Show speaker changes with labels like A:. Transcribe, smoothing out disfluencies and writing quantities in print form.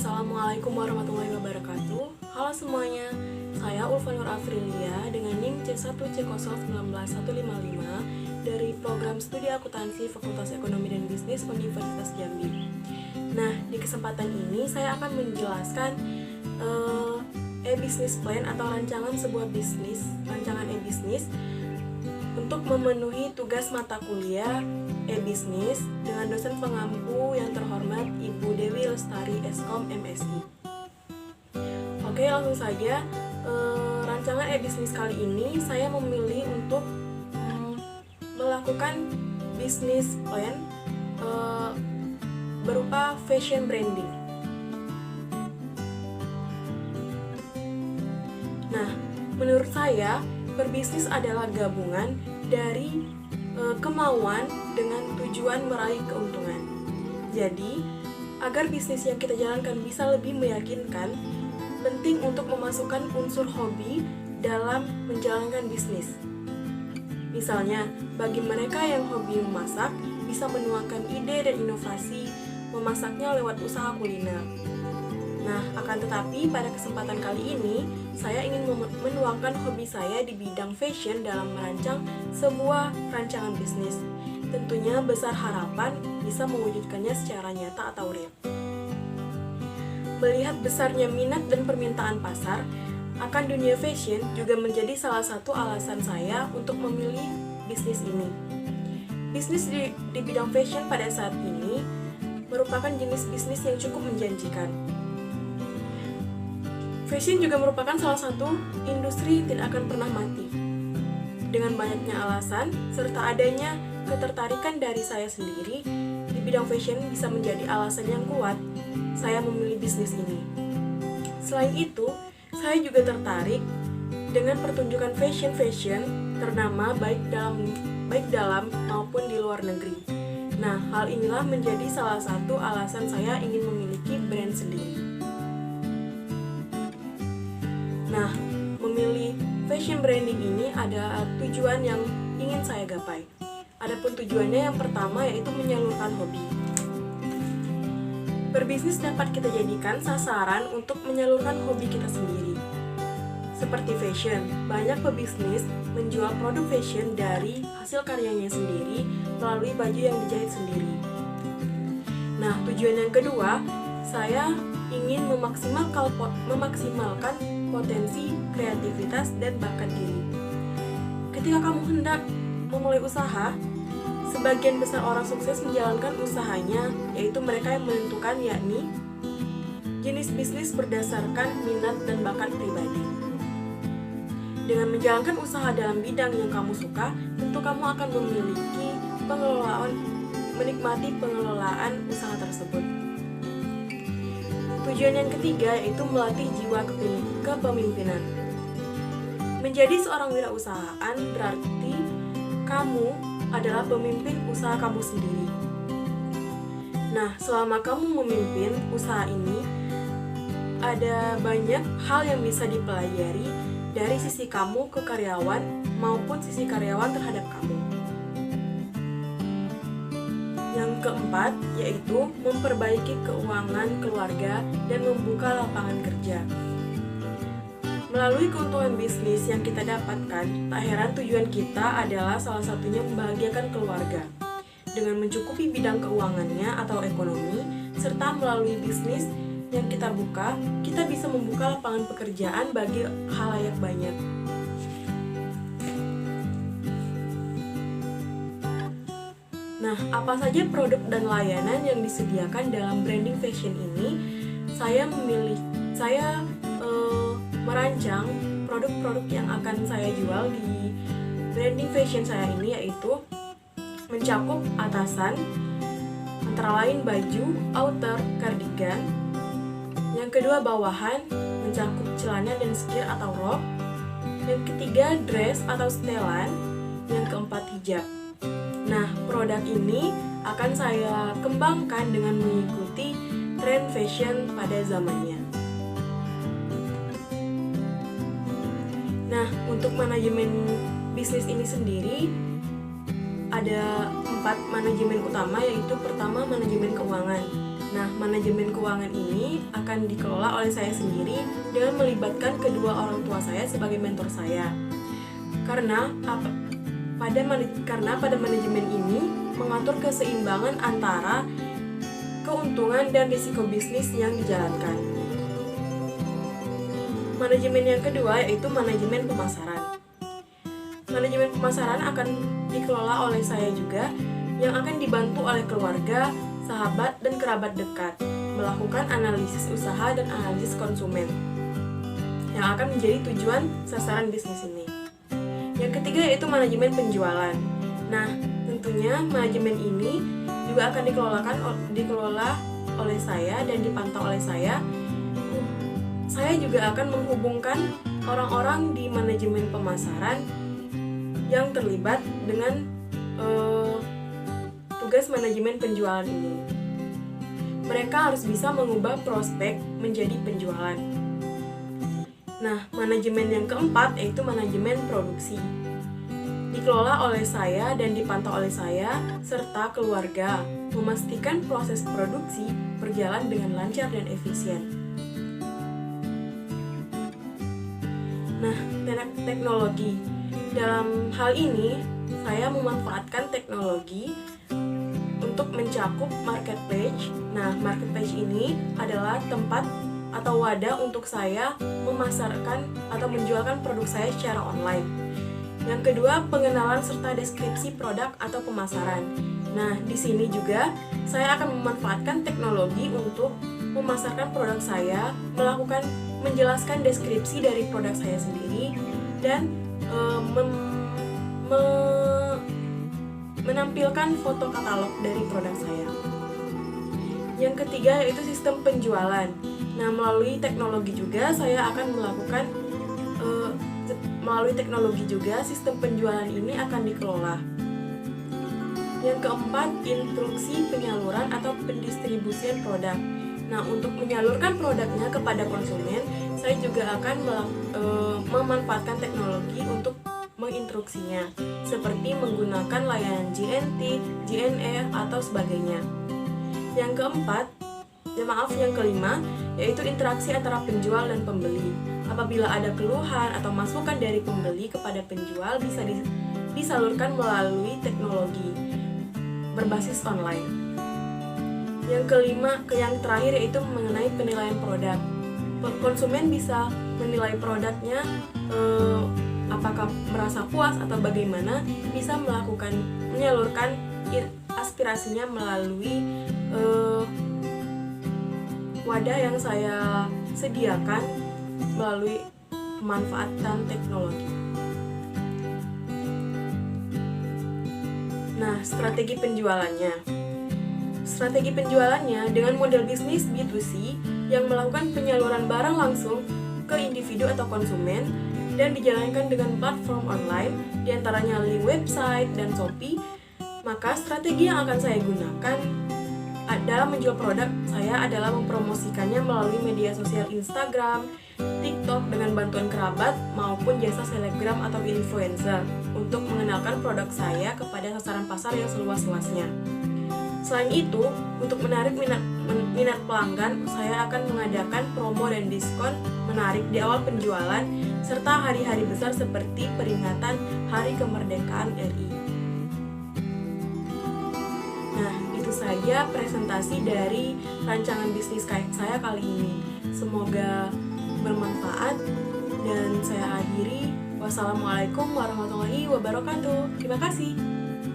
A: Assalamualaikum warahmatullahi wabarakatuh. Halo semuanya, saya Ulfa Nur Afrilia dengan NIM C1C0191155 dari program studi akuntansi Fakultas Ekonomi dan Bisnis Universitas Jambi. Nah, di kesempatan ini saya akan menjelaskan e-business plan atau rancangan sebuah bisnis, rancangan e-business untuk memenuhi tugas mata kuliah e-business dengan dosen pengampu yang terhormat Ibu Dewi Lestari Eskom MSI. Oke, langsung saja. Rancangan e-business kali ini saya memilih untuk melakukan bisnis plan berupa fashion branding. Nah, menurut saya berbisnis adalah gabungan dari kemauan dengan tujuan meraih keuntungan. Jadi, agar bisnis yang kita jalankan bisa lebih meyakinkan, penting untuk memasukkan unsur hobi dalam menjalankan bisnis. Misalnya, bagi mereka yang hobi memasak, bisa menuangkan ide dan inovasi memasaknya lewat usaha kuliner. Nah, akan tetapi pada kesempatan kali ini, saya ingin menuangkan hobi saya di bidang fashion dalam merancang sebuah rancangan bisnis. Tentunya besar harapan bisa mewujudkannya secara nyata atau real. Melihat besarnya minat dan permintaan pasar akan dunia fashion juga menjadi salah satu alasan saya untuk memilih bisnis ini. Bisnis di bidang fashion pada saat ini merupakan jenis bisnis yang cukup menjanjikan. Fashion juga merupakan salah satu industri yang tidak akan pernah mati. Dengan banyaknya alasan, serta adanya ketertarikan dari saya sendiri, di bidang fashion bisa menjadi alasan yang kuat saya memilih bisnis ini. Selain itu, saya juga tertarik dengan pertunjukan fashion ternama baik dalam maupun di luar negeri. Nah, hal inilah menjadi salah satu alasan saya ingin memiliki brand sendiri. Nah, memilih fashion branding ini ada tujuan yang ingin saya gapai. Adapun tujuannya yang pertama yaitu menyalurkan hobi. Berbisnis dapat kita jadikan sasaran untuk menyalurkan hobi kita sendiri. Seperti fashion, banyak pebisnis menjual produk fashion dari hasil karyanya sendiri melalui baju yang dijahit sendiri. Nah, tujuan yang kedua, saya ingin memaksimalkan potensi, kreativitas, dan bakat diri. Ketika kamu hendak memulai usaha, sebagian besar orang sukses menjalankan usahanya, yaitu mereka yang menentukan yakni jenis bisnis berdasarkan minat dan bakat pribadi. Dengan menjalankan usaha dalam bidang yang kamu suka, tentu kamu akan menikmati pengelolaan usaha tersebut. Tujuan yang ketiga yaitu melatih jiwa kepemimpinan. Menjadi seorang wirausahaan berarti kamu adalah pemimpin usaha kamu sendiri. Nah, selama kamu memimpin usaha ini, ada banyak hal yang bisa dipelajari dari sisi kamu ke karyawan maupun sisi karyawan terhadap kamu. Yang keempat, yaitu memperbaiki keuangan keluarga dan membuka lapangan kerja. Melalui keuntungan bisnis yang kita dapatkan, tak heran tujuan kita adalah salah satunya membahagiakan keluarga. Dengan mencukupi bidang keuangannya atau ekonomi, serta melalui bisnis yang kita buka, kita bisa membuka lapangan pekerjaan bagi khalayak banyak. Nah, apa saja produk dan layanan yang disediakan dalam branding fashion ini? Saya merancang produk-produk yang akan saya jual di branding fashion saya ini, yaitu mencakup atasan, antara lain baju, outer, cardigan. Yang kedua bawahan, mencakup celana dan skir atau rok. Yang ketiga dress atau setelan. Yang keempat hijab. Nah, produk ini akan saya kembangkan dengan mengikuti tren fashion pada zamannya. Nah, untuk manajemen bisnis ini sendiri ada 4 manajemen utama, yaitu pertama manajemen keuangan, Nah, manajemen keuangan ini akan dikelola oleh saya sendiri dengan melibatkan kedua orang tua saya sebagai mentor saya. Karena pada manajemen ini mengatur keseimbangan antara keuntungan dan risiko bisnis yang dijalankan. Manajemen yang kedua yaitu manajemen pemasaran. Manajemen pemasaran akan dikelola oleh saya juga, yang akan dibantu oleh keluarga, sahabat, dan kerabat dekat melakukan analisis usaha dan analisis konsumen yang akan menjadi tujuan sasaran bisnis ini. Yang ketiga yaitu manajemen penjualan. Nah, tentunya manajemen ini juga akan dikelola oleh saya dan dipantau oleh saya. Saya juga akan menghubungkan orang-orang di manajemen pemasaran yang terlibat dengan tugas manajemen penjualan ini. Mereka harus bisa mengubah prospek menjadi penjualan. Nah, manajemen yang keempat yaitu manajemen produksi. Dikelola oleh saya dan dipantau oleh saya serta keluarga, memastikan proses produksi berjalan dengan lancar dan efisien. Nah, teknologi. Dalam hal ini, saya memanfaatkan teknologi untuk mencakup marketplace. Nah, marketplace ini adalah tempat atau wadah untuk saya memasarkan atau menjualkan produk saya secara online. Yang kedua, pengenalan serta deskripsi produk atau pemasaran. Nah, di sini juga saya akan memanfaatkan teknologi untuk memasarkan produk saya, menjelaskan deskripsi dari produk saya sendiri, dan menampilkan foto katalog dari produk saya. Yang ketiga yaitu sistem penjualan. Nah, melalui teknologi juga saya akan melakukan sistem penjualan ini akan dikelola. Yang keempat, instruksi penyaluran atau pendistribusian produk. Nah, untuk menyalurkan produknya kepada konsumen, saya juga akan memanfaatkan teknologi untuk menginstruksinya, seperti menggunakan layanan GNT, JNE, atau sebagainya. Yang kelima, yaitu interaksi antara penjual dan pembeli. Apabila ada keluhan atau masukan dari pembeli kepada penjual bisa disalurkan melalui teknologi berbasis online. Yang terakhir yaitu mengenai penilaian produk. Konsumen bisa menilai produknya apakah merasa puas atau bagaimana, bisa menyalurkan aspirasinya melalui wadah yang saya sediakan melalui pemanfaatan teknologi. Nah, strategi penjualannya dengan model bisnis B2C yang melakukan penyaluran barang langsung ke individu atau konsumen dan dijalankan dengan platform online, diantaranya link website dan Shopee. Maka strategi yang akan saya gunakan dalam menjual produk saya adalah mempromosikannya melalui media sosial Instagram, TikTok dengan bantuan kerabat maupun jasa selebgram atau influencer untuk mengenalkan produk saya kepada sasaran pasar yang seluas-luasnya. Selain itu, untuk menarik minat pelanggan, saya akan mengadakan promo dan diskon menarik di awal penjualan serta hari-hari besar seperti peringatan Hari Kemerdekaan RI. Nah, itu saja presentasi dari rancangan bisnis saya kali ini. Semoga bermanfaat dan saya akhiri. Wassalamualaikum warahmatullahi wabarakatuh. Terima kasih.